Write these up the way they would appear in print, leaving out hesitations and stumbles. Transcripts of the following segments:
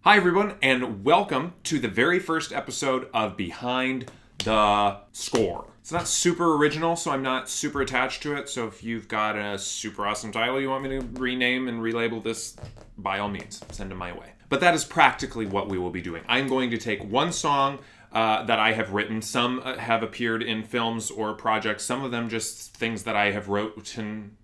Hi, everyone, and welcome to the very first episode of Behind the Score. It's not super original, so I'm not super attached to it. So if you've got a super awesome title you want me to rename and relabel this, by all means, send them my way. But that is practically what we will be doing. I'm going to take one song that I have written. Some have appeared in films or projects. Some of them just things that I have written.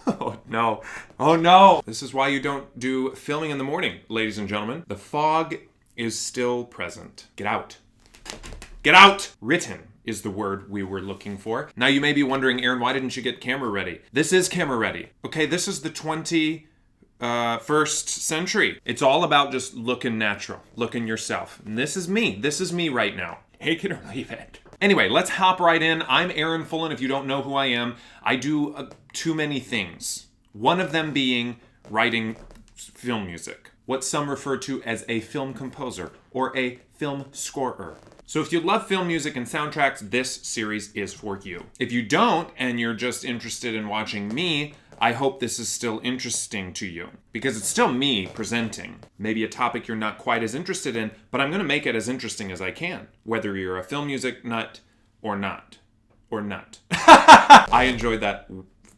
Oh no. Oh no. This is why you don't do filming in the morning, ladies and gentlemen. The fog is still present. Get out. Get out! Written is the word we were looking for. Now you may be wondering, Aaron, why didn't you get camera ready? This is camera ready. Okay, this is the 21st century. It's all about just looking natural, looking yourself. And this is me. This is me right now. Take it or leave it. Anyway, let's hop right in. I'm Aaron Fullen. If you don't know who I am, I do too many things. One of them being writing film music, what some refer to as a film composer or a film scorer. So if you love film music and soundtracks, this series is for you. If you don't, and you're just interested in watching me, I hope this is still interesting to you, because it's still me presenting. Maybe a topic you're not quite as interested in, but I'm going to make it as interesting as I can, whether you're a film music nut or not. Or nut. I enjoyed that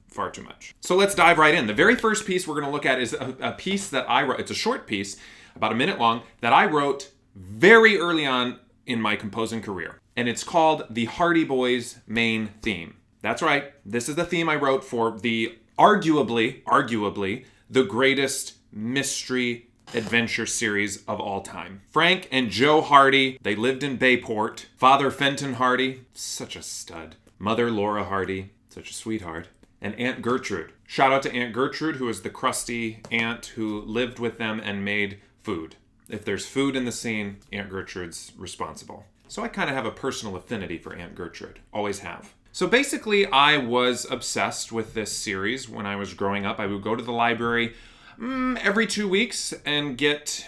far too much. So let's dive right in. The very first piece we're going to look at is a piece that I wrote. It's a short piece, about a minute long, that I wrote very early on in my composing career. And it's called the Hardy Boys main theme. That's right. This is the theme I wrote for the arguably, the greatest mystery adventure series of all time. Frank and Joe Hardy, they lived in Bayport. Father Fenton Hardy, such a stud. Mother Laura Hardy, such a sweetheart. And Aunt Gertrude. Shout out to Aunt Gertrude, who is the crusty aunt who lived with them and made food. If there's food in the scene, Aunt Gertrude's responsible. So I kind of have a personal affinity for Aunt Gertrude. Always have. So basically, I was obsessed with this series when I was growing up. I would go to the library every 2 weeks and get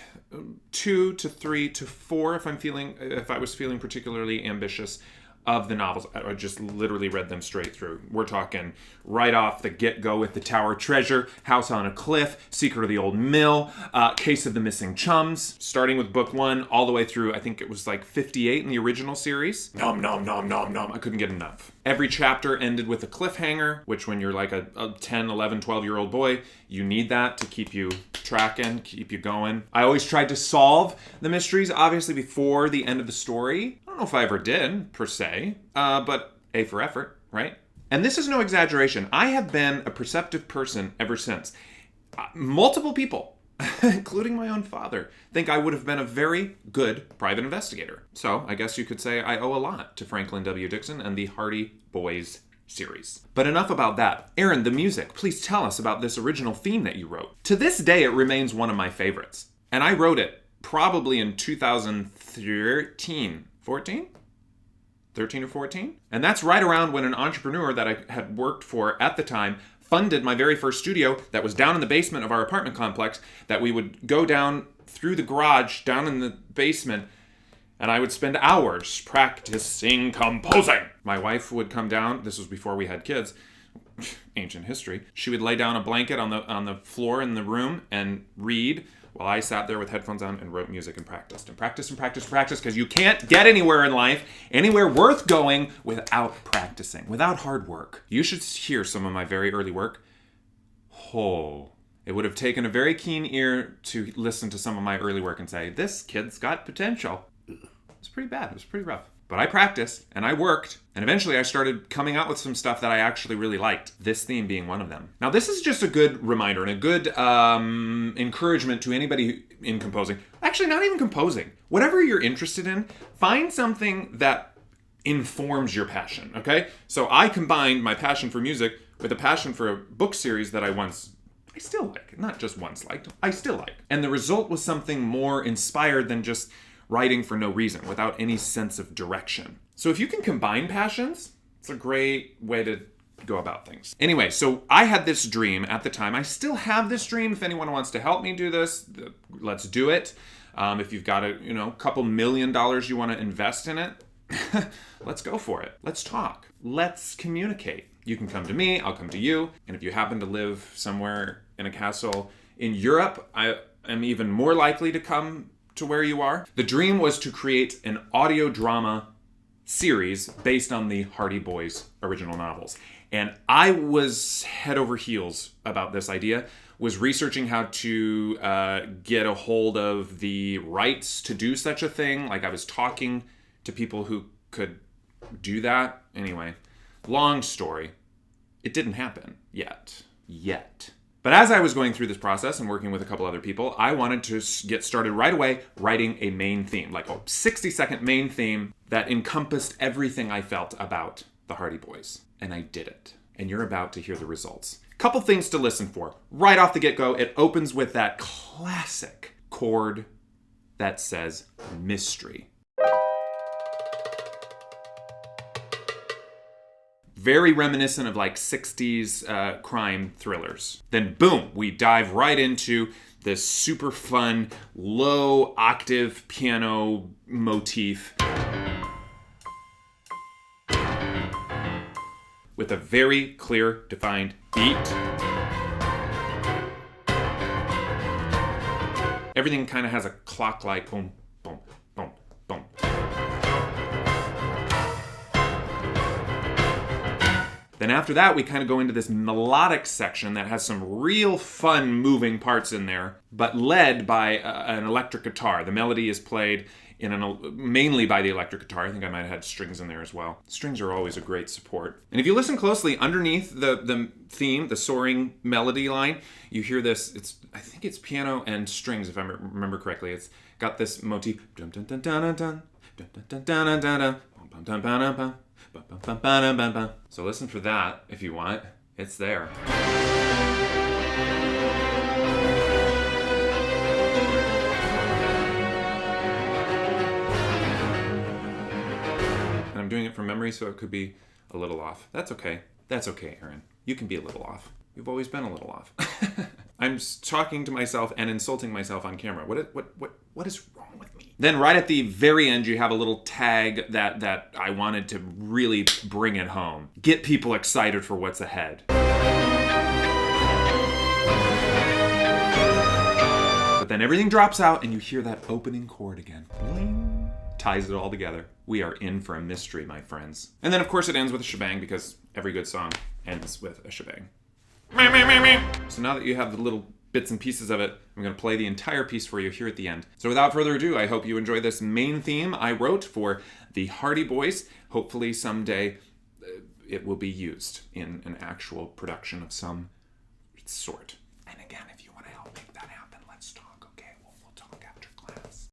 2 to 3 to 4 if I was feeling particularly ambitious of the novels. I just literally read them straight through. We're talking right off the get-go with The Tower Treasure, House on a Cliff, Secret of the Old Mill, Case of the Missing Chums, starting with book 1 all the way through, I think it was like 58 in the original series. Nom, nom, nom, nom, nom. I couldn't get enough. Every chapter ended with a cliffhanger, which when you're like a 10, 11, 12-year-old boy, you need that to keep you tracking, keep you going. I always tried to solve the mysteries, obviously, before the end of the story. I don't know if I ever did, per se, but A for effort, right? And this is no exaggeration. I have been a perceptive person ever since. Multiple people, including my own father, think I would have been a very good private investigator. So I guess you could say I owe a lot to Franklin W. Dixon and the Hardy Boys series. But enough about that. Aaron, the music, please tell us about this original theme that you wrote. To this day, it remains one of my favorites. And I wrote it probably in 2013. 13 or 14? And that's right around when an entrepreneur that I had worked for at the time funded my very first studio that was down in the basement of our apartment complex, that we would go down through the garage, down in the basement, and I would spend hours practicing composing. My wife would come down, this was before we had kids, ancient history. She would lay down a blanket on the floor in the room and read, while I sat there with headphones on and wrote music and practiced, because you can't get anywhere in life, anywhere worth going, without practicing, without hard work. You should hear some of my very early work. Oh, it would have taken a very keen ear to listen to some of my early work and say, this kid's got potential. It was pretty bad. It was pretty rough. But I practiced, and I worked, and eventually I started coming out with some stuff that I actually really liked, this theme being one of them. Now, this is just a good reminder and a good encouragement to anybody in composing. Actually, not even composing. Whatever you're interested in, find something that informs your passion, okay? So I combined my passion for music with a passion for a book series that I still like, not just once liked, I still like. And the result was something more inspired than just writing for no reason, without any sense of direction. So if you can combine passions, it's a great way to go about things. Anyway, so I had this dream at the time. I still have this dream. If anyone wants to help me do this, let's do it. If you've got a couple $1 million you want to invest in it, let's go for it. Let's talk. Let's communicate. You can come to me, I'll come to you. And if you happen to live somewhere in a castle in Europe, am even more likely to come to where you are. The dream was to create an audio drama series based on the Hardy Boys original novels. And I was head over heels about this idea, was researching how to get a hold of the rights to do such a thing. Like, I was talking to people who could do that. Anyway, long story. It didn't happen yet. But as I was going through this process and working with a couple other people, I wanted to get started right away writing a main theme, like a 60-second main theme that encompassed everything I felt about the Hardy Boys. And I did it. And you're about to hear the results. Couple things to listen for. Right off the get-go, it opens with that classic chord that says mystery. Very reminiscent of like 60s crime thrillers. Then boom, we dive right into this super fun, low octave piano motif with a very clear, defined beat. Everything kind of has a clock-like boom, boom, boom, boom. Then after that, we kind of go into this melodic section that has some real fun moving parts in there, but led by an electric guitar. The melody is played mainly by the electric guitar. I think I might have had strings in there as well. Strings are always a great support. And if you listen closely, underneath the theme, the soaring melody line, you hear this, I think it's piano and strings, if I remember correctly. It's got this motif. Dun dun dun dun dun dun dun dun dun dun dun dun dun dun. So listen for that if you want. It's there. And I'm doing it from memory, so it could be a little off. That's okay. That's okay, Aaron. You can be a little off. You've always been a little off. I'm talking to myself and insulting myself on camera. What is wrong with me? Then right at the very end, you have a little tag that I wanted to really bring it home. Get people excited for what's ahead. But then everything drops out and you hear that opening chord again. Bling. Ties it all together. We are in for a mystery, my friends. And then of course it ends with a shebang, because every good song ends with a shebang. So now that you have the little bits and pieces of it, I'm going to play the entire piece for you here at the end. So without further ado, I hope you enjoy this main theme I wrote for the Hardy Boys. Hopefully someday it will be used in an actual production of some sort. And again, if you want to help make that happen, let's talk, okay? We'll talk after class.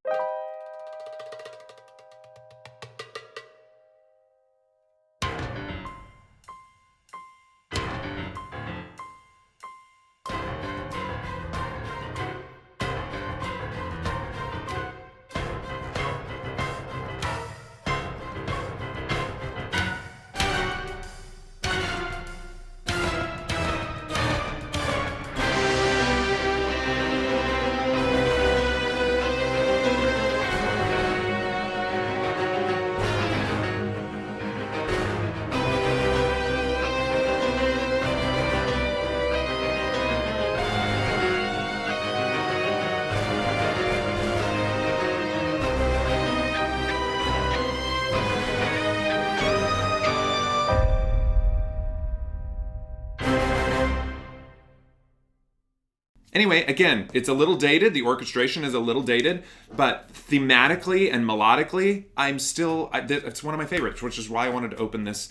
Anyway, again, it's a little dated. The orchestration is a little dated, but thematically and melodically, it's one of my favorites, which is why I wanted to open this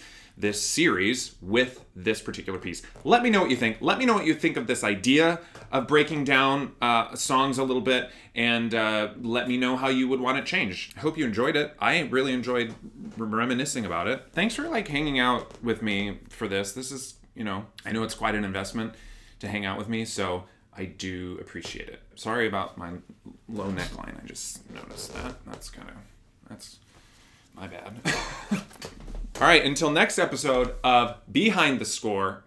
series with this particular piece. Let me know what you think. Let me know what you think of this idea of breaking down songs a little bit, and let me know how you would want it changed. I hope you enjoyed it. I really enjoyed reminiscing about it. Thanks for hanging out with me for this. This is, I know it's quite an investment to hang out with me, so I do appreciate it. Sorry about my low neckline. I just noticed that. That's my bad. All right, until next episode of Behind the Score,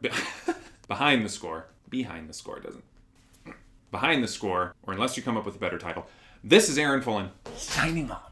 or unless you come up with a better title. This is Aaron Fullen, signing off.